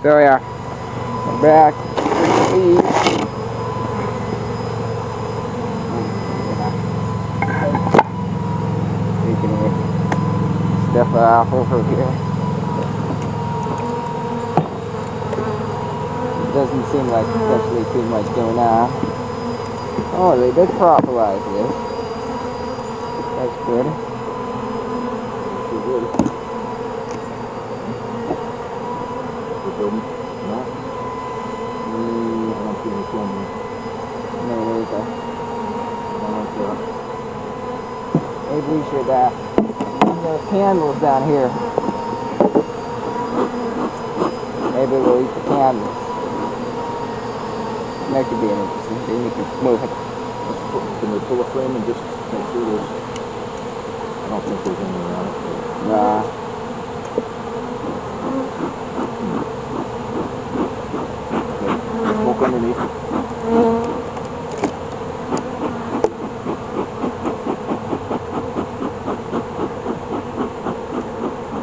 So yeah, we're back. Taking stuff off over here. It doesn't seem like especially too much going on. Oh, they did properlize this. That's good. No? I don't see any film here. No, there's a... Maybe we should leave those candles down here. Maybe we'll eat the candles. That could be an interesting thing. You can move it. Can we pull a frame and just make sure there's... I don't think there's any around it. Nah. Okay. Smoke underneath.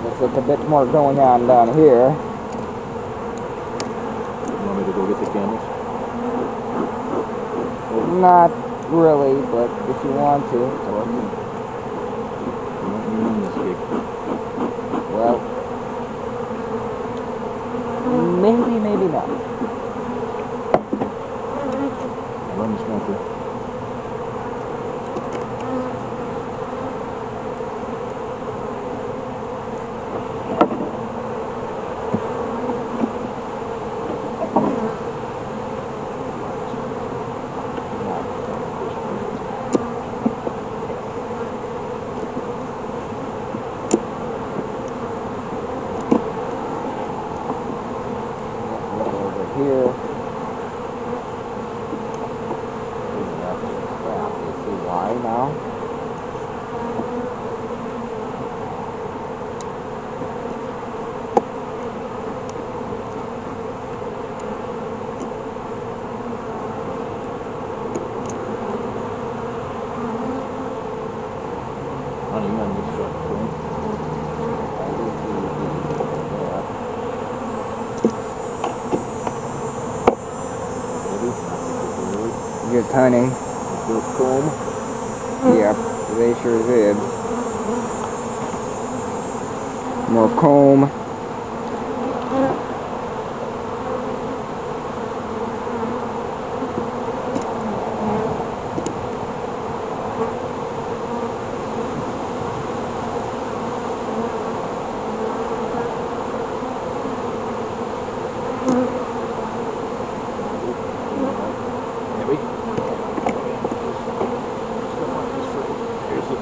Looks like a bit more going on down here. You want me to go get the candles? Not really, but if you want to. You want me on this gig? Well, maybe, maybe not. Run the smoker. Here. You see why now? Honey, on this frame. Good honey. Those comb. Yep, they sure did. More comb.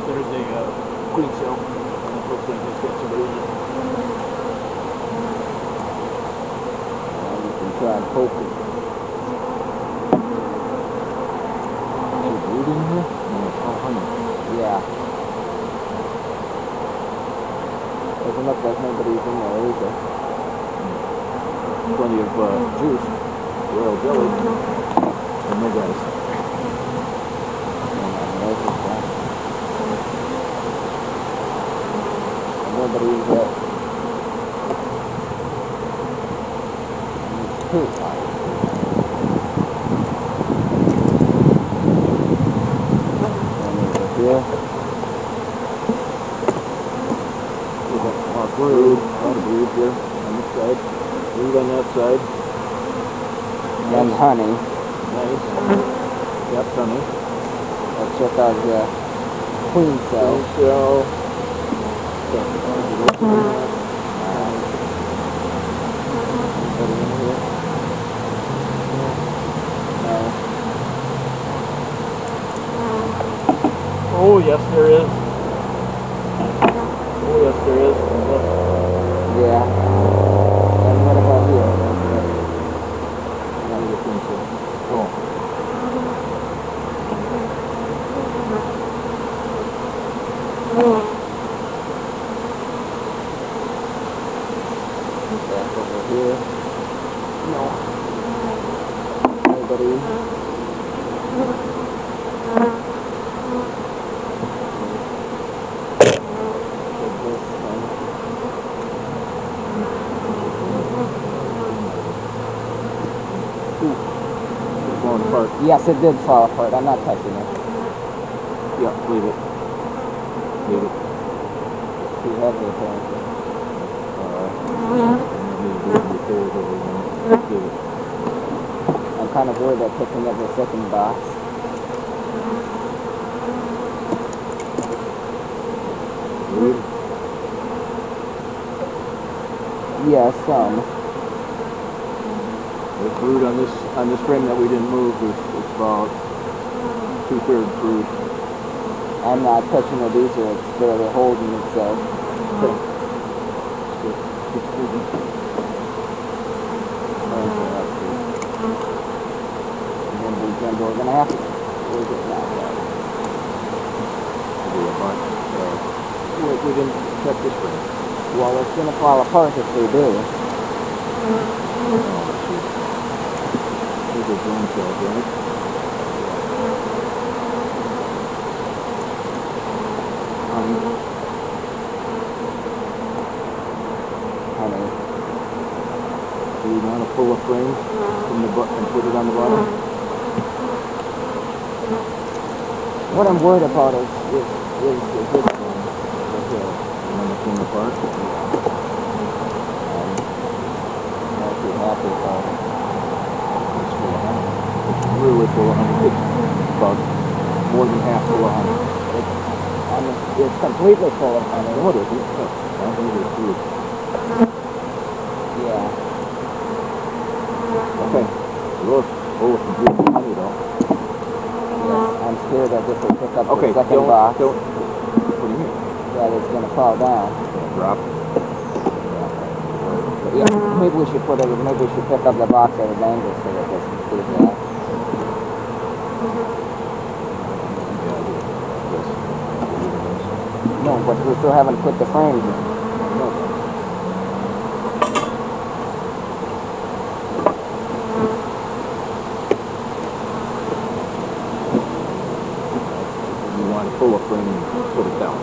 There's a queen cell. That looks like it's got somebody in it. You can try and poke it. Is there brood in here? No, it's all honey. Yeah. Doesn't look like nobody's in there either. Plenty of juice, royal jelly, and no guys. Nobody's too high. Here. We got more brood, a lot of brood here on this side, brood on that side. And honey. Nice. Yep, honey. Let's check out the queen cell. Queen cell. Oh, yes, there is. Oh, yes, there is. Yeah. And what about here? Not the queen cell. Oh. Back over here. No. Nobody. apart. Yes, it did fall apart. I'm not touching it. Yeah, leave it. Leave it. Too heavy, apparently. I'm kind of worried about picking up the second box. Brood? Yes, some. The brood on this frame that we didn't move is about 2/3 brood. I'm not touching it either. It's barely holding itself. Okay. Keep moving. Okay, let's see. Remember, we're gonna have to. Where's it now? We didn't check this frame. Well, it's gonna fall apart if we do. These are drone cells, right? Honey. Do you want to pull a frame from the butt and put it on the bottom? What I'm worried about is this one right here. The one that came apart? Not too happy about it. It's full of honey. It's really full of honey. It's about more than half full of honey. It's completely full of honey. No, it isn't. Well, these are fruit. Yeah. Okay. Look. Oh, it's completely honey though. Yes. I'm scared that if we pick up Okay, the second box, what do you mean? that it's gonna fall down. Drop. Yeah. Maybe we should pick up the box at an angle so that it doesn't do that. No, but we still haven't put the frames in. You want to pull a frame and put it down.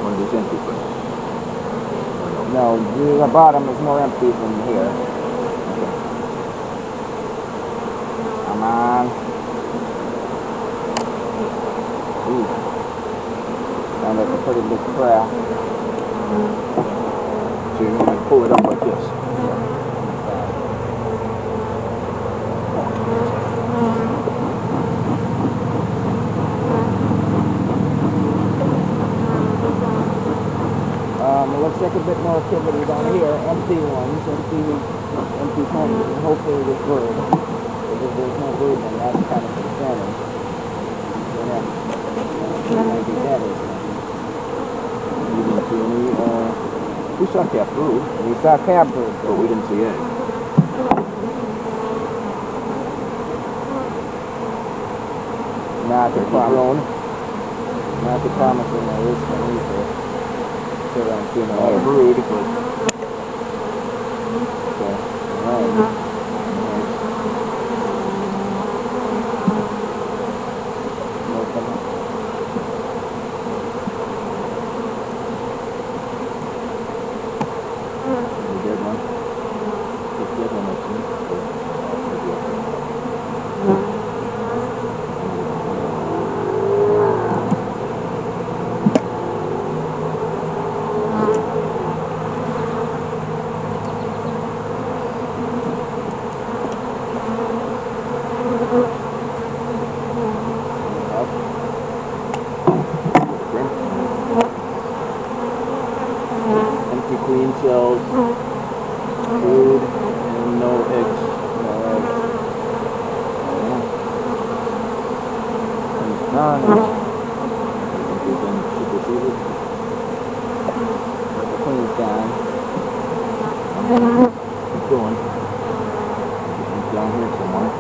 One of these empty frames. No, the bottom is more empty than here. Come on. Ooh. Sounds like a pretty big crack. So you want to pull it up like this. It looks like a bit more activity down here. Empty ones, empty frames, and hopefully this bird. If there's no bird, then that's kind of concerning. Maybe that is something. You didn't see any, we saw calf brood. We saw calf brood, but we didn't see egg. Not There's a drone. Not the promising there is one either. Still don't see no Not a egg. brood, but Okay. Alright. the dead one. This dead one I see. Empty queen cells, brood, and no eggs. No eggs. Concerning. We've been superseded. The queen's gone. Keep going. He's down here somewhere.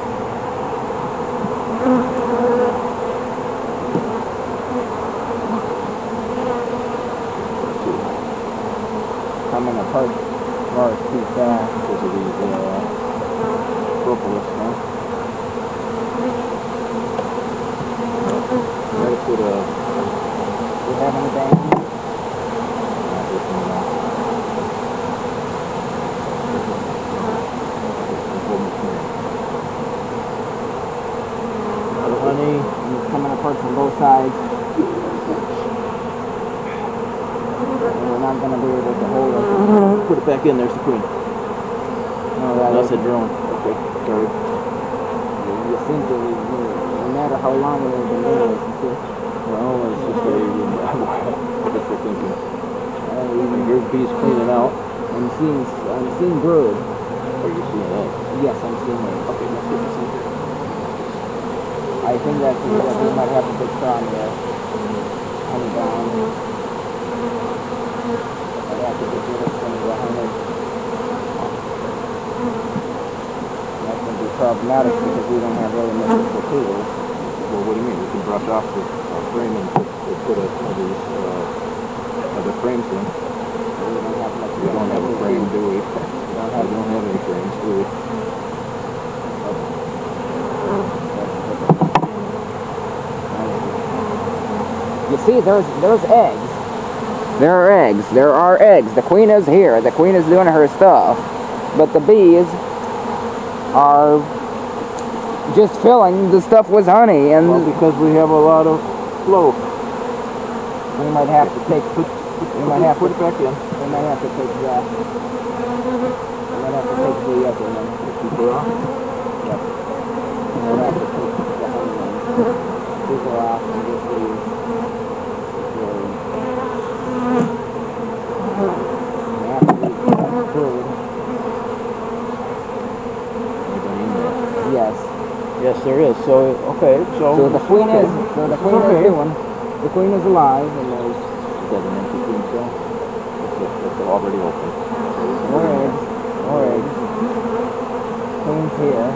Coming apart far too fast. Because of these propolis, huh? Try to put a... Do you have anything? on both sides. And we're not going to be able to hold it. Put it back in. There's the queen. No, that That's a isn't. drone. Okay, sorry. You seem to, no matter how long we've been doing this, you see. Well, it's just different thinking. Here's bees cleaning out. I'm seeing brood. Oh, you're seeing that? Yes, I'm seeing it. Okay, let's get this in here. I think that we might have a big straw in there. Honey brown. I'd have to get rid of some of the honey. That's going to be problematic because we don't have really much of the tools. Well, what do you mean? We can brush off the frame and put one of these other frames in. We don't have much. We don't have a frame, do we? We don't have any frames, do we? You see, there's eggs. There are eggs. There are eggs. The queen is here. The queen is doing her stuff. But the bees are just filling the stuff with honey. And Well, because we have a lot of flow. we might have to take. Put it back in. We might have to take the. We might have to take the other one. Keep her off. Yep. We might have to take the honey one. Keep her off and get these. Yes. Yes, there is. So okay. So the queen okay. is. So the queen is doing. The queen is alive, and there's. Is that an empty queen cell? It's already open. More eggs. More eggs. Queen's here.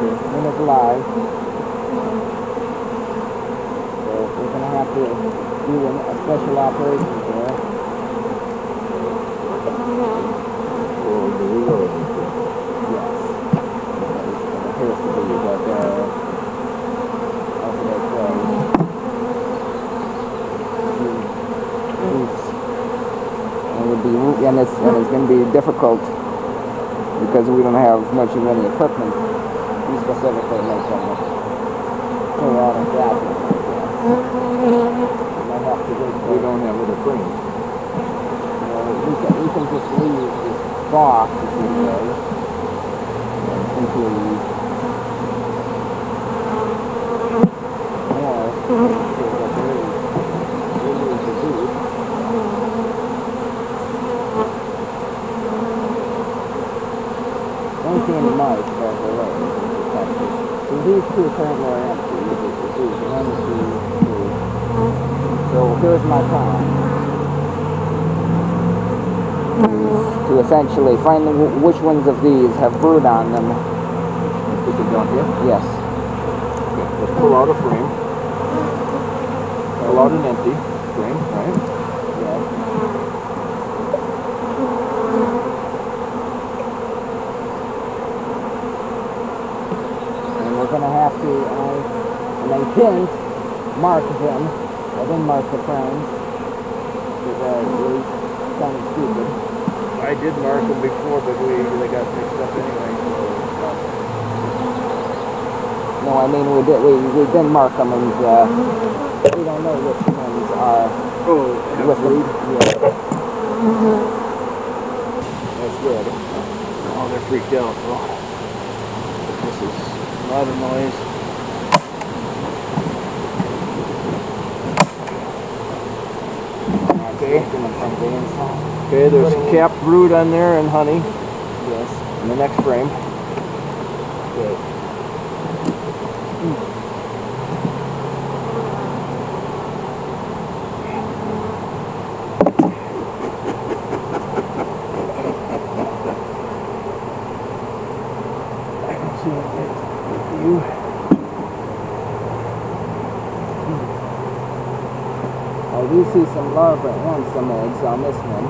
The queen is alive. So we're gonna have to do a special operation here. Or do we really? Yes. It appears to be that alternate ways. And it's going to be difficult because we don't have much of any equipment. We specifically make them chaotic gases. We might have to wait. We don't have other frames. We can just leave this box, if you will, and simply more so that there is really to do. Don't see any mice above the road. So these two currently are empty. These 1, 2, 3. So here's my plan. To essentially find which ones of these have brood on them. Put them down here? Yes. Okay, let's pull out a frame. Pull out an empty frame, right? Yes. And we're going to have to, and I didn't mark them. I didn't mark the frames. Because they sounded stupid. I did mark them before, but they got mixed up anyway. No, I mean we didn't mark them, and we don't know which ones are with brood. Yeah. That's good. Oh, they're freaked out, though. This is a lot of noise. Okay. Okay, there's capped brood on there and honey. Yes. In the next frame. Okay. I can see you. I do see some larvae and some eggs on this one.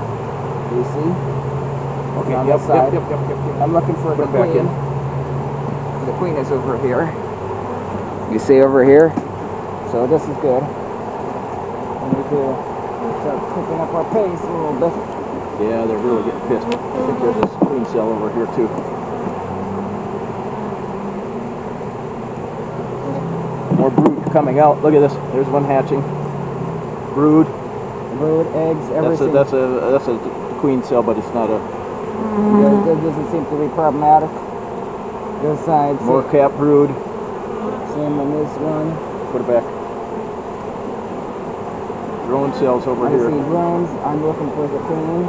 Do you see? Okay, On yep, this side. yep. I'm looking for the Put it back queen. in. The queen is over here. You see over here? So this is good. We need to start picking up our pace a little bit. Yeah, they're really getting pissed. I think there's this queen cell over here too. more brood coming out. Look at this. There's one hatching. Brood. Brood, eggs, everything. That's a queen cell, but it's not a. It doesn't seem to be problematic. This side. More cap brood. Same on this one. Put it back. Drone cells over here. I see drones. I'm looking for the queen,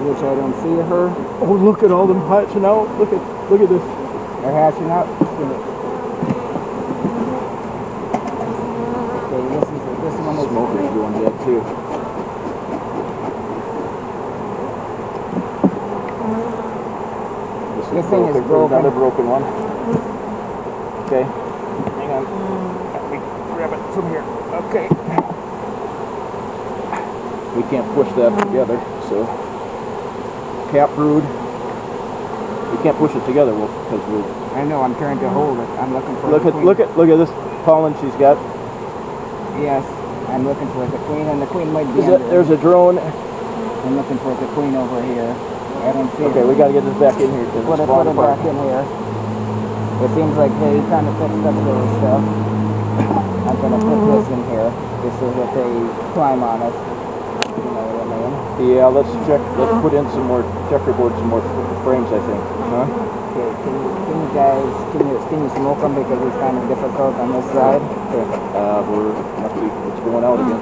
which I don't see her. Oh, look at all them hatching out. Look at this. They're hatching out. Okay, this one is Smoker's going dead too. This thing is There's broken. another broken one. Okay. Hang on. Let me grab it from here. Okay. We can't push that together, so cap brood. We can't push it together because we're. I know. I'm trying to hold it. I'm looking for. Look at this pollen she's got. Yes, I'm looking for the queen, and the queen might be. There's a drone. I'm looking for the queen over here. I don't see. Okay, her. we got to get this back in here. Put it back in here. It seems like they kind of fixed up their stuff. I'm gonna put this in here. This is what they climb on us. You know what I mean? Yeah, let's check. Let's put in some more checkerboard, some more frames, I think. Huh? Okay, can you guys can you smoke them because it's kind of difficult on this side? Okay. It's going out again.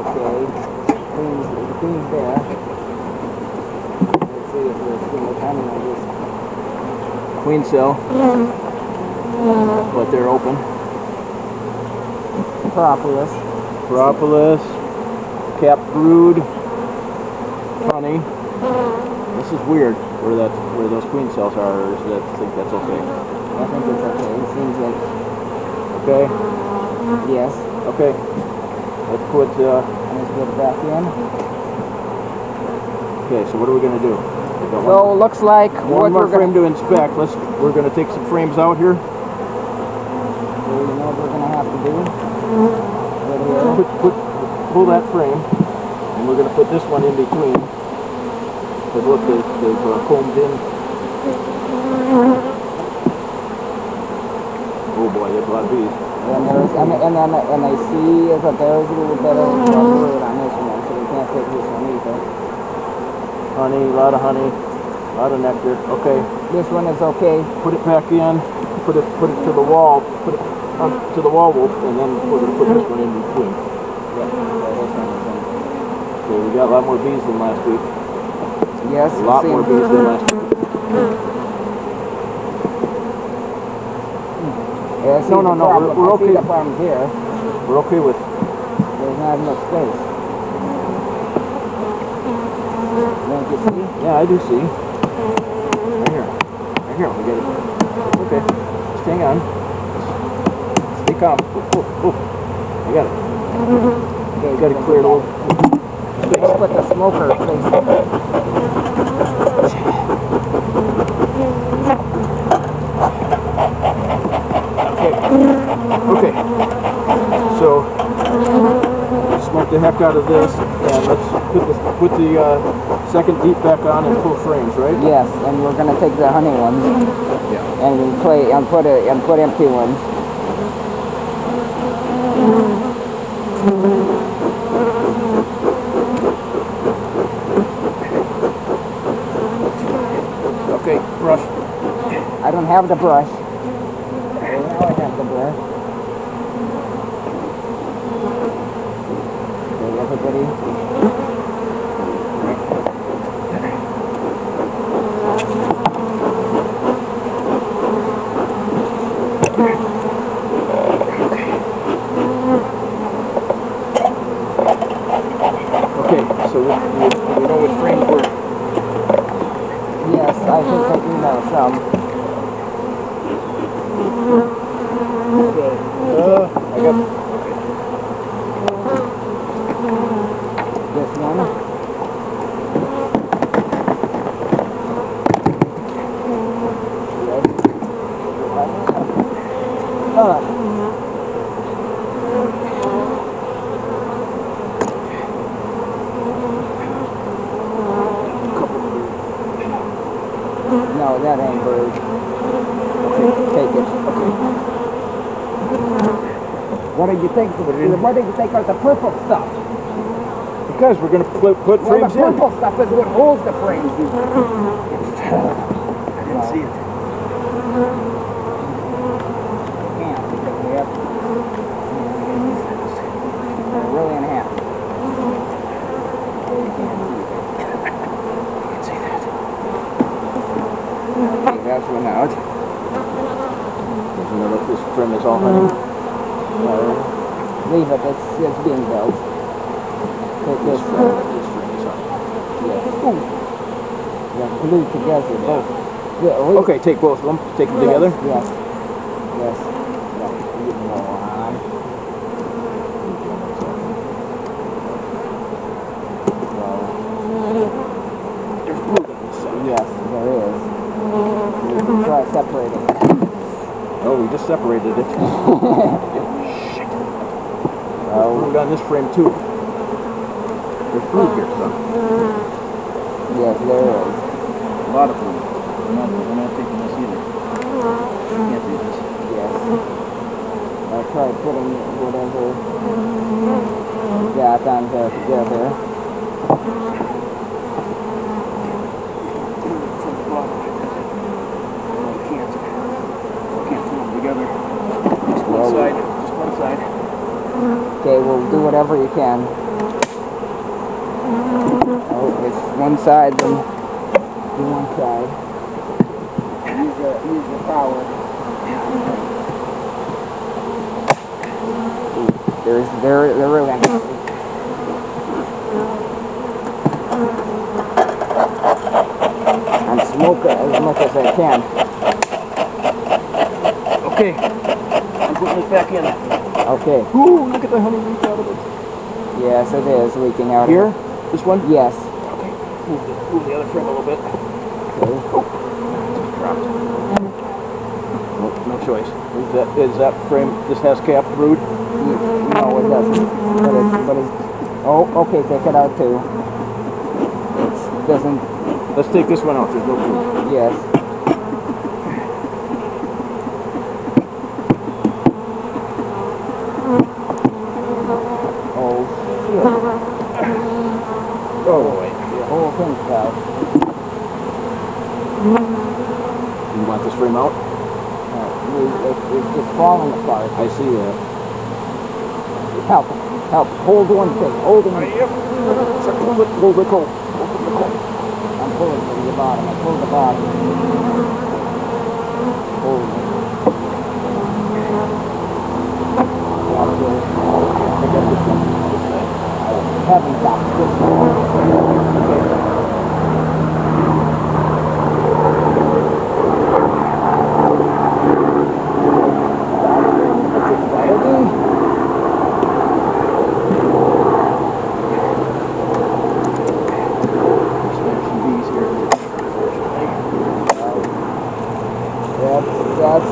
Okay. The queen's there. Let's see if there's too much honey on this. Queen cell. But they're open. Propolis. Cap brood. Honey. This is weird where those queen cells are, or is that, I think that's okay. I think it's okay. It seems like Okay. yes. Okay. Let's put it back in. Okay, so what are we gonna do? So looks like one more frame to inspect. We're gonna take some frames out here. So you know what we're gonna have to do? Right here. Pull that frame, and we're gonna put this one in between. Because look, they've combed in. Oh boy, there's a lot of bees. And I see that there's a little bit of brood on this one, so we can't take this one either. Honey, a lot of honey, a lot of nectar. Okay. This one is okay. Put it back in. Put it to the wall. Put it to the wall, Wolf, and then we're gonna put this one in between. Yeah, this one is in. Okay, we got a lot more bees than last week. Yes, A lot more bees than last week. Yeah, No, we're okay. I see the problems here. We're okay with. There's not enough space. Don't you see? Yeah, I do see. Right here. Right here. We got it. It's okay. Just hang on. Stay calm. Oh. I got it. Okay, You got to clear a little. Let's put the smoker place. Okay. So smoke the heck out of this, and let's put the second deep back on and pull frames, right? Yes, and we're gonna take the honey ones. Yeah. And put empty ones. Okay, brush. I don't have the brush. Okay, now I have the brush. Okay, everybody. Okay, so we know which frames we're. Yes, I think I do know some. Okay. I got. This one. No, that ain't bird. Take it. Okay. What did you think? Why did you take out the purple stuff? Because we're going to put Well, frames the purple stuff is what holds the frames. I didn't see it. You can't because we have they're really in half. So you can't see it. You can see that. Okay, that's one out. Doesn't know if this trim is all honey. Leave it, it's being built. Take this trim one. is honey. Yes. Ooh. They're glued together, both. Yeah, Okay, take both of them. Take them together. Yes. Yes. You moron. There's glue on this side. Yes, there is. We can try separating it. Oh, we just separated it. Shit. There's glue on this frame too. There's glue here, son. Yes, there is. A lot of glue. We're not taking this either. Can't do this. Yes. I'll try putting whatever got on there together. From the bottom like this. No, we can't. We can't put them together. Just one side. Just one side. Okay, we'll do whatever you can. Oh, it's one side, then do one side. Use the power. They're really unhappy. I'm smoking as much as I can. Okay. I'm putting this back in. Okay. Ooh, look at the honey leak out of it. Yes, it is leaking out Here? of it. This one? Yes. Okay. Move the other frame a little bit. Okay. Oh. Dropped. Nope, no choice. Is that frame, this has cap brood? No, it doesn't. But it's, oh, okay, take it out too. It doesn't, Let's take this one out. There's no glue. yes. Oh, shit. Oh, wait. The whole thing fell. You want this frame out? It's just falling apart. I see that. Help, hold one thing, hold one thing. Yep. Hold the coal. Open the coal. I'm pulling from the bottom, I pulled the bottom. Hold it. That's it. I got this one. This side. Heaven top, this one. That's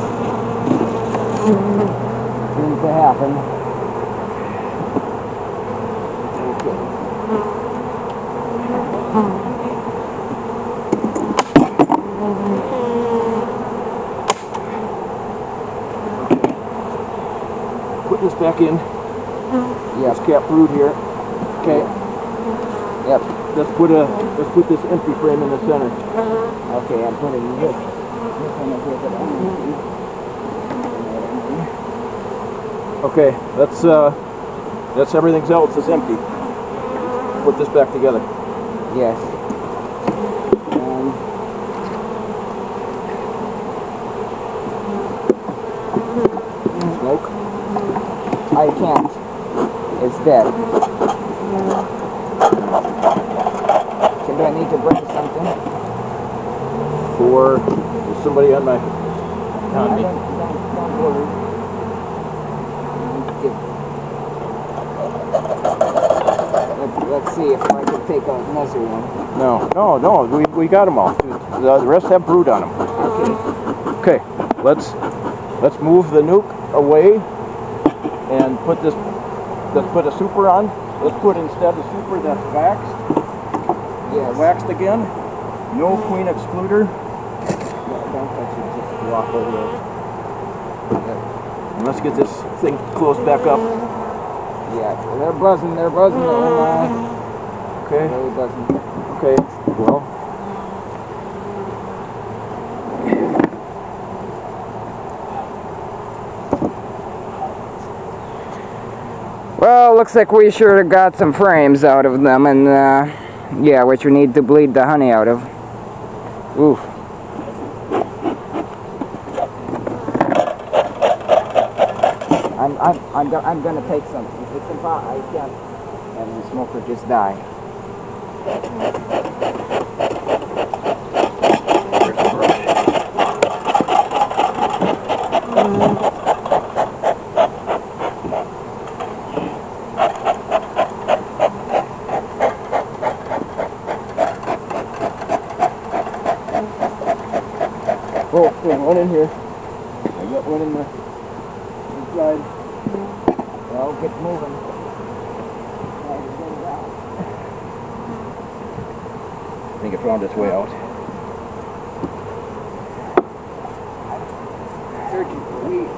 seems to happen. Okay. Put this back in. Yep. This cap brood here. Okay. Yep. Let's put this empty frame in the center. Okay, I'm putting this one up here, but I'm Okay, that's everything else is empty. Put this back together. yes. Smoke. I can't. It's dead. Do I need to bring something? There's somebody on me. Don't worry. Let's see if I can take out another one. No. We got them all. The rest have brood on them. Okay. Okay. Let's move the nuke away and let's put a super on. Let's put instead a super that's waxed. Yes. Waxed again. No queen excluder. Don't touch it, just walk over it. And let's get this thing closed back up. Yeah, they're buzzing, oh my. Okay. Really buzzing. Okay, well. Well, looks like we sure have got some frames out of them, and yeah, which we need to bleed the honey out of. Oof. I'm gonna take some. It's impossible. I can't have the smoker just die. Oh, there's one in here. I got one in the inside. Well, get moving. I think it found its way out. Searching for weed.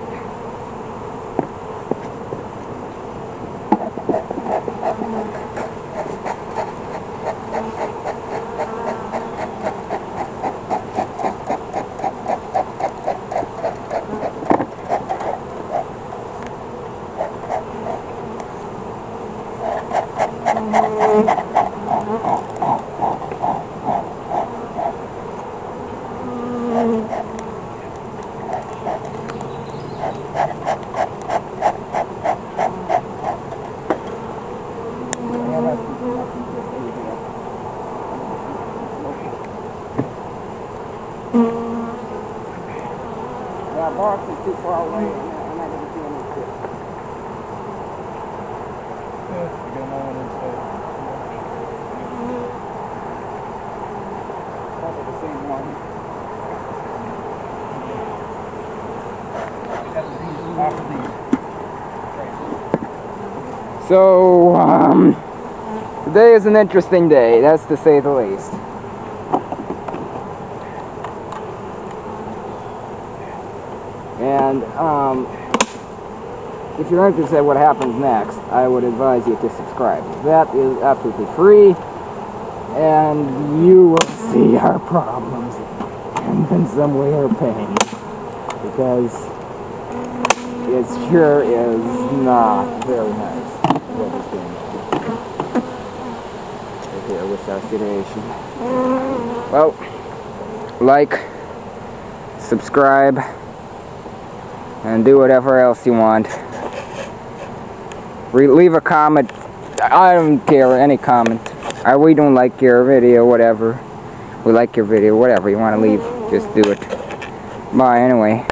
Yeah, box is too far away. I'm not going to see any shit. Yeah, I got another one inside. Probably the same one. So, today is an interesting day, that's to say the least. And, if you're interested in what happens next, I would advise you to subscribe. That is absolutely free, and you will see our problems, and in some way our pain, because it sure is not very nice what is going on right here with our situation. Well, like, subscribe, and do whatever else you want. Leave a comment. I don't care, any comment. We don't like your video, whatever. We like your video, whatever you want to leave, just do it. Bye, anyway.